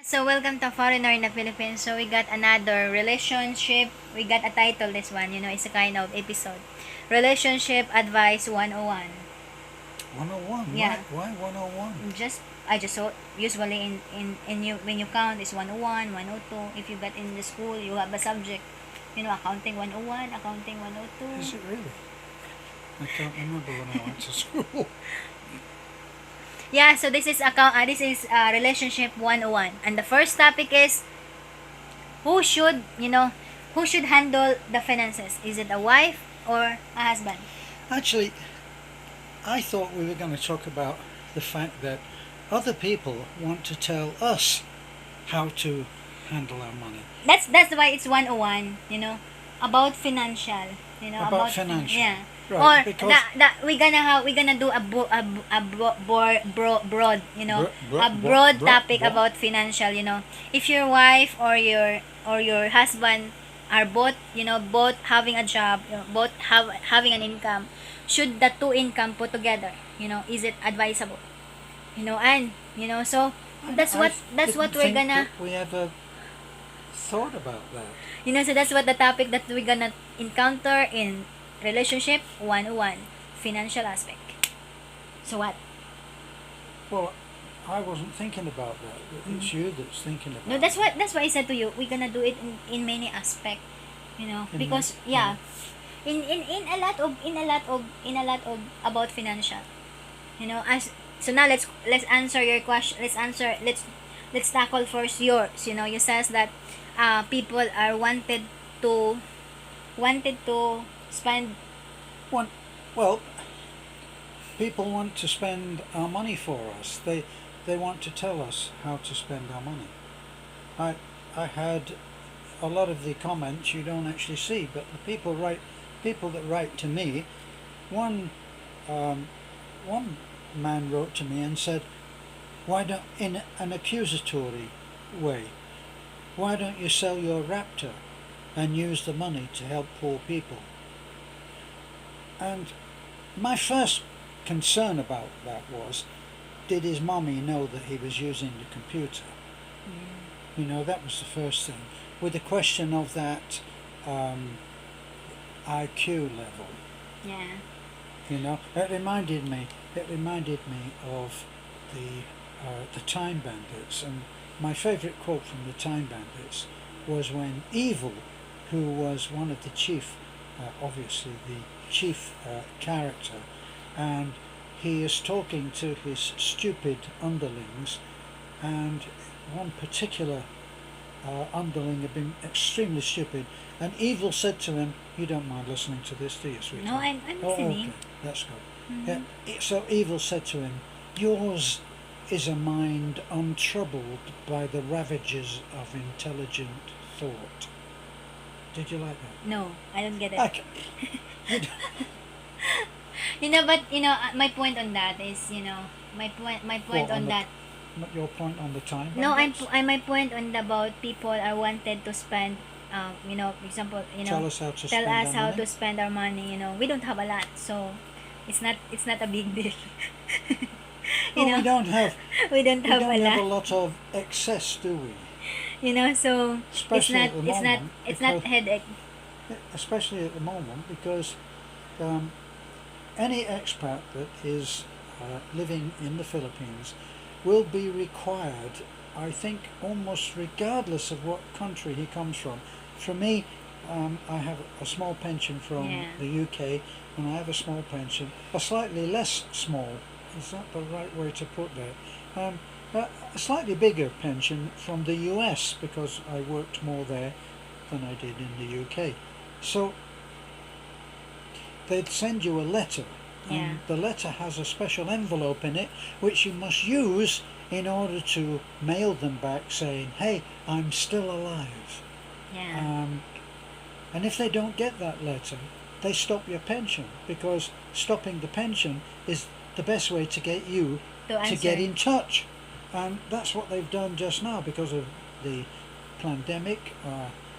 So welcome to Foreigner in the Philippines. So we got another relationship. We got a title this one, it's a kind of episode. Relationship Advice 101. 101? Yeah. Why 101? Just I just so usually in you when you count is 101, 102. If you got in the school, you have a subject, accounting 101, accounting 102. Is it really? I can't remember when I went to school. Yeah, so this is relationship 101. And the first topic is who should, who should handle the finances? Is it a wife or a husband? Actually, I thought we were going to talk about the fact that other people want to tell us how to handle our money. That's why it's 101, about financial, About financial. yeah. Right, Or because that we gonna do broad, a topic about financial, if your wife or your husband are both, both having a job, both having an income, should the two income put together, is it advisable, and so that's I what didn't we're think gonna, that we ever thought about that. so that's what the topic that we're gonna encounter in relationship 101, financial aspect. So what? Well, I wasn't thinking about that. It's you that's thinking about No, that's what I said to you. We're gonna do it in many aspect, because yeah, in a lot of about financial, as so now let's answer your question. Let's tackle first yours. You says that people are wanted to spend. One, well, people want to spend our money for us. They want to tell us how to spend our money. I had a lot of the comments you don't actually see, but the people that write to me. One man wrote to me and said, "Why don't, in an accusatory way, why don't you sell your Raptor and use the money to help poor people?" And my first concern about that was, did his mommy know that he was using the computer? That was the first thing. With the question of that IQ level, Yeah. it reminded me of the Time Bandits. And my favourite quote from the Time Bandits was when Evil, who was one of the chief, obviously the chief character, and he is talking to his stupid underlings, and one particular underling had been extremely stupid, and Evil said to him, "You don't mind listening to this, do you, sweetheart?" No, I'm Oh, listening. okay, that's good. Yeah, so Evil said to him, "Yours is a mind untroubled by the ravages of intelligent thought." Did you like that? No, I don't get it. Okay. But my point on that is, my point What, on that. Your point on the time? No, bandits? I'm my point on about people are wanted to spend, for example, Tell us how to tell spend us our how money. to spend our money. We don't have a lot, so it's not a big deal. Oh, we don't have We don't we have don't a have a lot. lot of excess, do we? So Especially at the moment, it's not because- headache. Especially at the moment, because um, any expat that is living in the Philippines will be required, I think, almost regardless of what country he comes from. For me, I have a small pension from Yeah. the UK, and I have a small pension, a slightly less small, is that the right way to put that? A slightly bigger pension from the US, because I worked more there than I did in the UK. So they'd send you a letter, and Yeah. the letter has a special envelope in it which you must use in order to mail them back saying, "Hey, I'm still alive." Yeah. And if they don't get that letter, they stop your pension, because stopping the pension is the best way to get you To to get answer. in touch. And that's what they've done just now because of the pandemic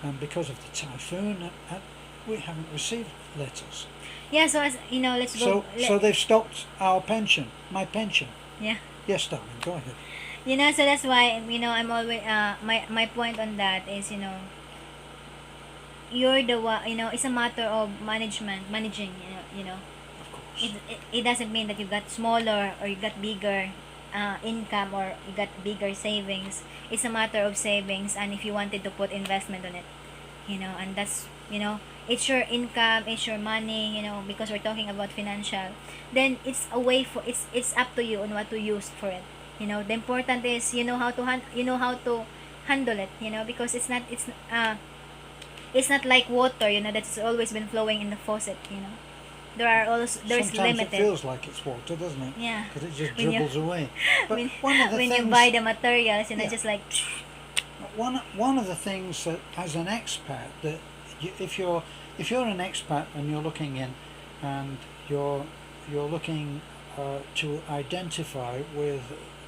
and because of the typhoon. And we haven't received letters. Yeah. So as let's go. So they've stopped our pension, my pension. Yeah. Yes, darling, go ahead. So that's why, I'm always, my point on that is, you're the one, it's a matter of managing, Of course. it doesn't mean that you got smaller or you got bigger income or you got bigger savings. It's a matter of savings, and if you wanted to put investment on it, and that's, it's your income, it's your money, because we're talking about financial, then it's a way for, it's up to you on what to use for it. The important is, how to handle it, because it's not like water, that's always been flowing in the faucet. There's Sometimes limited. it feels like it's water, doesn't it? Yeah. Because it just When you- dribbles away. But when, one of the when things, you buy the materials, Yeah. just like, one of the things that, as an expat, that if you're an expat and you're looking in, and you're looking to identify with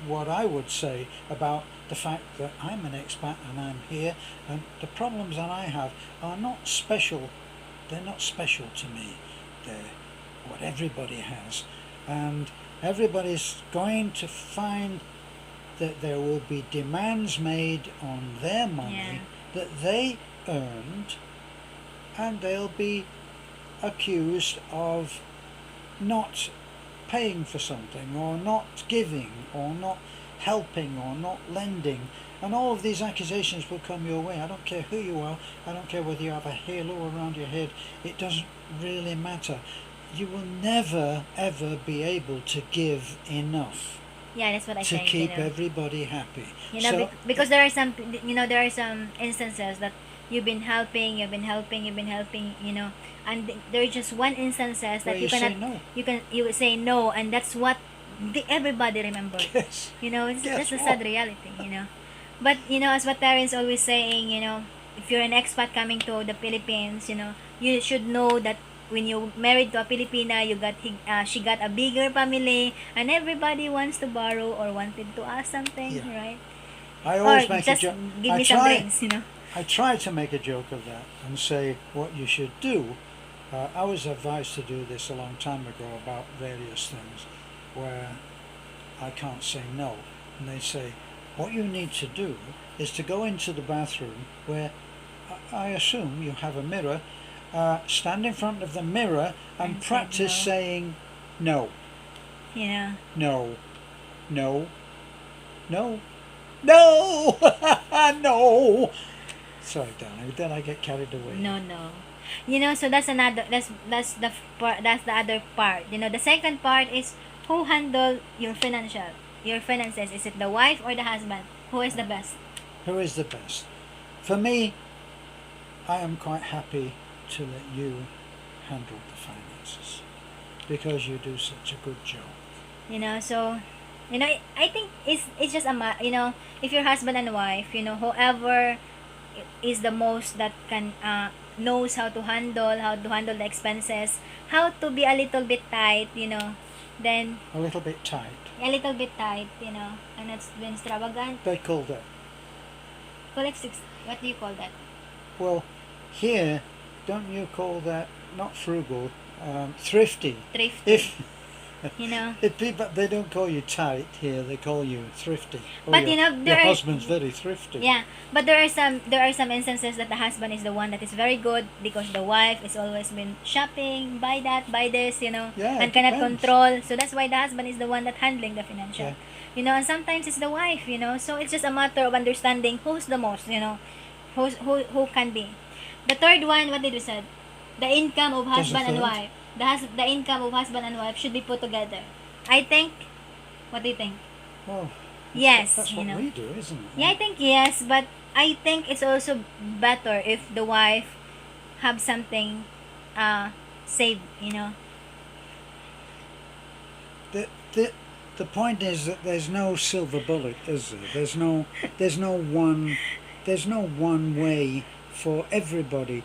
what I would say about the fact that I'm an expat and I'm here, and the problems that I have are not special. They're not special to me. They're what everybody has, and everybody's going to find that there will be demands made on their money Yeah. that they earned, and they'll be accused of not paying for something, or not giving, or not helping, or not lending, and all of these accusations will come your way. I don't care who you are, I don't care whether you have a halo around your head, it doesn't really matter. You will never ever be able to give enough yeah, that's what I to think. keep everybody happy. Because there are some, instances that you've been helping, and there's just one instances where that you you say cannot, no. you would say no, and that's what everybody remembers. Yes. Guess That's a what? sad reality. But as what Taryn's always saying, if you're an expat coming to the Philippines, you should know that when you married to a Filipina, she got a bigger family, and everybody wants to borrow or wanted to ask something, Yeah. right? I Or always make a just joke. give me some drinks, I try to make a joke of that and say what you should do. I was advised to do this a long time ago about various things where I can't say no. And they say, what you need to do is to go into the bathroom where I assume you have a mirror, stand in front of the mirror and And say practice no. saying no, Yeah. no, no, no, no, no. Sorry, darling, did I get carried away? No. So that's another, that's the part, that's the other part. The second part is who handle your finances. Is it the wife or the husband? Who is the best? Who is the best? For me, I am quite happy to let you handle the finances because you do such a good job. So I think it's just if you're husband and wife, whoever is the most that can knows how to handle the expenses, how to be a little bit tight, then A little bit tight. a little bit tight, and that's been extravagant. They call that. What do you call that? Well, here, don't you call that not frugal, thrifty? Thrifty. If If people, they don't call you tight here, they call you thrifty. Oh, But, your there are- husband's very thrifty. Yeah, but there are some instances that the husband is the one that is very good because the wife is always been shopping, buy that, buy this, Yeah, and it cannot depends. control. So that's why the husband is the one that handling the financial. Yeah. And sometimes it's the wife, So it's just a matter of understanding who's the most, who can be. The third one, what did we said? The income of There's a husband and third? wife. The income of husband and wife should be put together. I think. What do you think? Well, Yes, that's what we do, isn't it? Yeah, I think yes, but I think it's also better if the wife have something saved, The, the, the point is that there's no silver bullet, is there? There's no one way for everybody.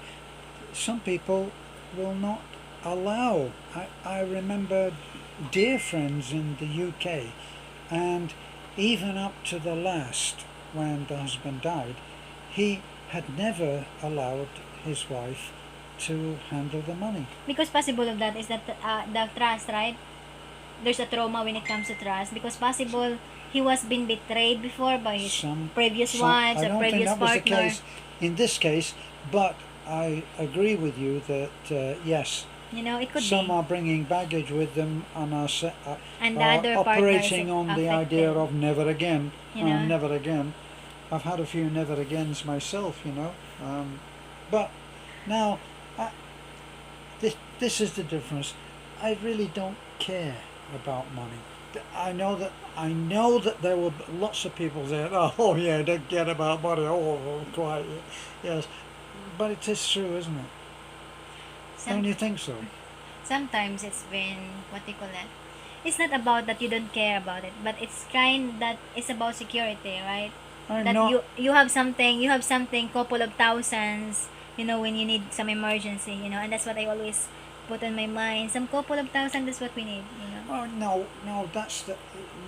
Some people will not allow. I remember dear friends in the UK, and even up to the last, when the husband died, he had never allowed his wife to handle the money. Because possible of that is that the trust, right? There's a trauma when it comes to trust because possible he was been betrayed before by his Some, previous some. wives I or don't think previous that was the partner. case in this case, but I agree with you that yes, You know, it could some be. are bringing baggage with them and And the are other partner is operating on the idea affected. of never again You and know. never again. I've had a few never agains myself, you know. But now, uh, this is the difference. I really don't care about money. I know that there will be lots of people saying, "Oh yeah, don't care about money." Oh, quite yes, but it is true, isn't it? Some Don't you think so? sometimes it's been what do you call that? It's not about that you don't care about it, but it's kind that it's about security, right? I'm That not. you have something couple of thousands, you know, when you need some emergency, you know, and that's what I always put on my mind. Some couple of thousand is what we need, you know. Oh no, no.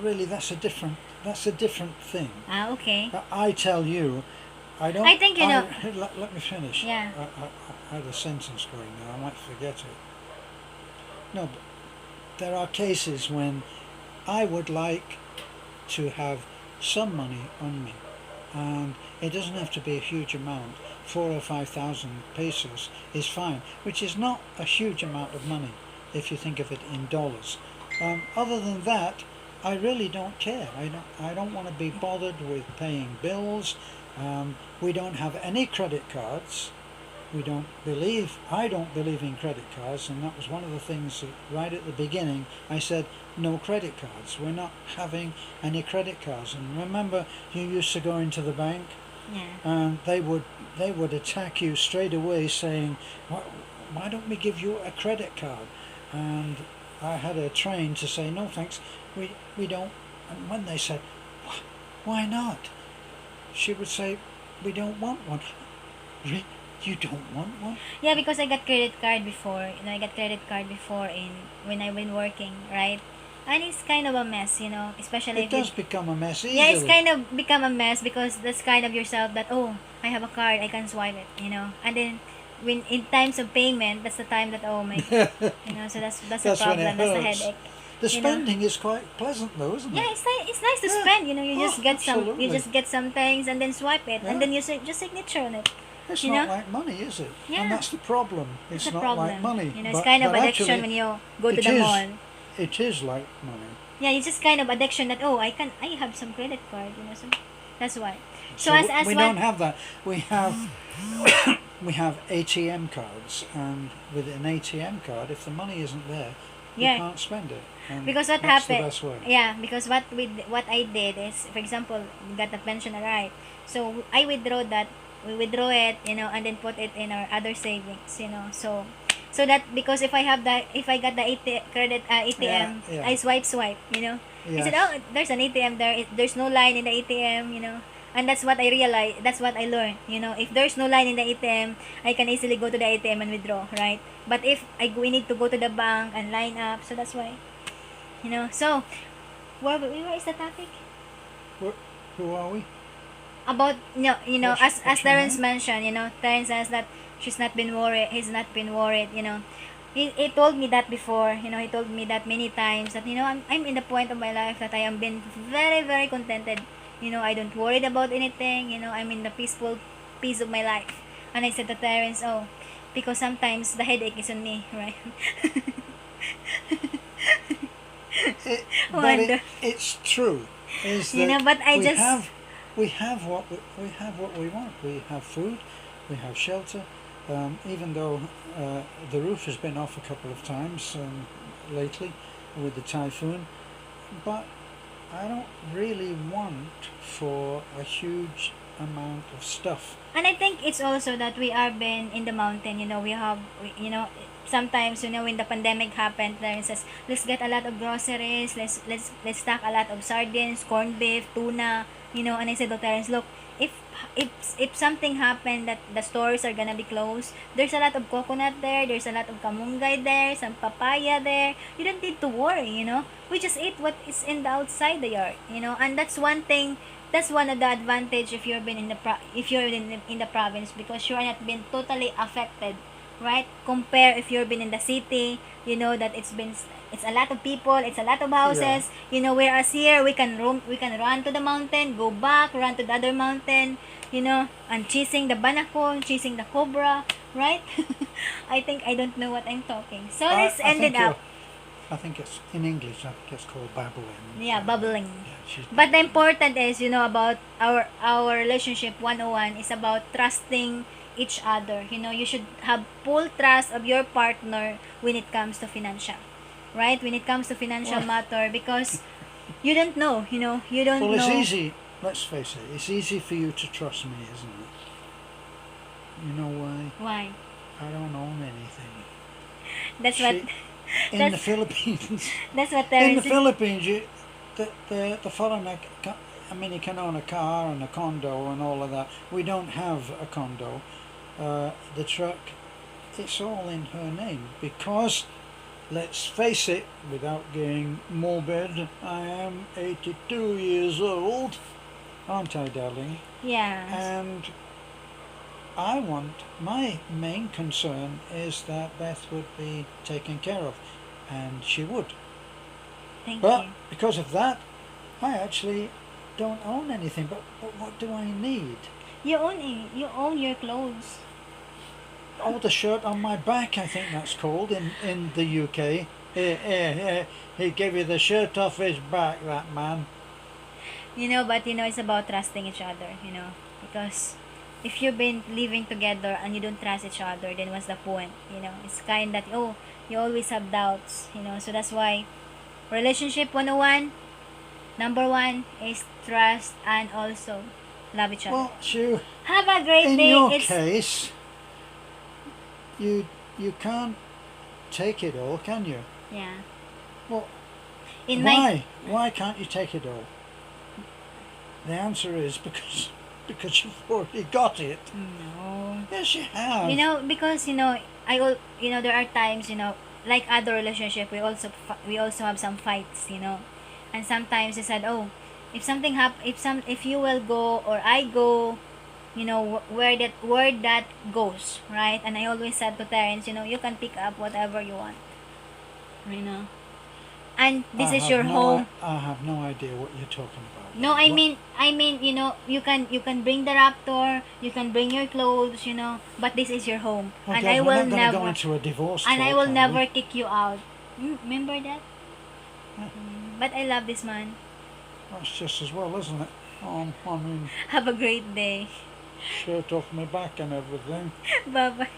Really That's a different thing. Ah, okay. I tell you, I don't. I think you know. Let me finish. Yeah. I had a sentence going now. I might forget it. No, but there are cases when I would like to have some money on me, and it doesn't have to be a huge amount. 4 or 5 thousand pesos is fine, which is not a huge amount of money if you think of it in dollars. Other than that, I really don't care. I don't want to be bothered with paying bills. We don't have any credit cards. I don't believe in credit cards, and that was one of the things that right at the beginning I said no credit cards. We're not having any credit cards. And remember, you used to go into the bank Yeah. and they would attack you straight away saying, why don't we give you a credit card? And I had her trained to say, no thanks, we don't. And when they said, why not? She would say, we don't want one. You don't want one? Yeah, because I got credit card before. You know, I got credit card before in when I've been working, right? And it's kind of a mess, you know, especially It if you. does become a mess easily. Yeah, it's kind of become a mess because that's kind of yourself that oh, I have a card, I can swipe it, you know, and then when in times of payment, that's the time that oh my, you know, so that's a That's when problem, it that's the hurts. headache, The you know. spending is quite pleasant though, isn't Yeah, it? it's nice to Yeah. spend, you know. You just Oh, get absolutely. some things and then swipe it, and Yeah. then you just signature on it, It's you not know. like money, is it? Yeah. And that's the problem. It's It's a not like problem, money. you know. It's kind of but addiction actually, when you go to it the is. mall. It is like money. Yeah, it's just kind of addiction that oh I have some credit card, you know. So that's why. So as We what don't have that. We have ATM cards, and with an ATM card, if the money isn't there, you yeah. can't spend it. And Because what that's the happened, best way. yeah, because what I did is, for example, we got the pension right, so I withdraw that, we withdraw it, you know, and then put it in our other savings, you know, so that because if I got the ATM, Yeah, I swipe, you know, I said yes. oh there's an ATM there, there's no line in the ATM, you know. And that's what I realized. That's what I learned. You know, if there's no line in the ATM, I can easily go to the ATM and withdraw, right? But if we need to go to the bank and line up, so that's why. You know, so where is the topic? Who are we? About as What's your Terence name? mentioned, you know, Terence says that she's not been worried, he's not been worried, you know. He told me that before, you know, he told me that many times that, you know, I'm in the point of my life that I am been very, very contented. You know, I don't worried about anything, you know, I'm in the peace of my life. And I said to Terence, oh, because sometimes the headache is on me, right? Wonder. It's true. Is You that know, but I we just have we have what we want. We have food, we have shelter. Even though the roof has been off a couple of times lately with the typhoon, but I don't really want for a huge amount of stuff. And I think it's also that we are been in the mountain, you know, you know, sometimes, you know, when the pandemic happened, there says, let's get a lot of groceries, let's stock a lot of sardines, corned beef, tuna, you know, and I said to Terence, look, if if something happened that the stores are gonna be closed, there's a lot of coconut there, there's a lot of kamunggay there, some papaya there. You don't need to worry, you know. We just eat what is in the outside the yard, you know, and that's one thing. That's one of the advantage if you've been in the if you're in the province, because you're not been totally affected, right? Compare if you've been in the city, you know that it's been it's a lot of people, it's a lot of houses, you know, whereas here we can run to the mountain, go back, run to the other mountain, you know, and chasing the banacon, chasing the cobra, right? I think I don't know what I'm talking. So this ended up, I think it's in English. I think it's called babbling. yeah, bubbling. Yeah, But the important is, you know, about our relationship 101 is about trusting each other. You know, you should have full trust of your partner when it comes to financial, right? When it comes to financial Well, matter, because you don't know, you know, you don't well, it's know. easy. Let's face it. It's easy for you to trust me, isn't it? You know why? Why? I don't own anything. That's what. In the Philippines. That's what In the there's. Philippines, the foreigner, I mean, he can own a car and a condo and all of that. We don't have a condo. The truck, it's all in her name because, let's face it, without getting morbid, I am 82 years old, aren't I, darling? Yeah. And my main concern is that Beth would be taken care of, and she would. Thank But you. because of that, I actually don't own anything. But what do I need? You own it. You own your clothes. Oh, the shirt on my back, I think that's called in the UK. Here, he gave you the shirt off his back, that man. You know, but you know, it's about trusting each other, you know, because if you've been living together and you don't trust each other, then what's the point? You know, it's kind that, oh, you always have doubts, you know, so that's why relationship 101, number one is trust and also love each other. Well, Sue, Have a great in day. your case, you can't take it all, can you? Yeah. Well, In why? Why can't you take it all? The answer is because you've already got it. No. Yes, you have. You know, because you know, you know, there are times, you know, like other relationship, we also have some fights, you know, and sometimes they said, oh, if something if you will go or I go, you know, where that goes, right? And I always said to Terence, you know, you can pick up whatever you want, you know, and this is your home. I have no idea what you're talking about. No, I mean, you know, you can bring the raptor, you can bring your clothes, you know, but this is your home, Oh, and God, I we're will not going to go never, into a divorce and I talk, will are never we? kick you out. Remember that? Yeah. But I love this man. That's just as well, isn't it? I mean, Have a great day. shirt off my back and everything. Bye bye.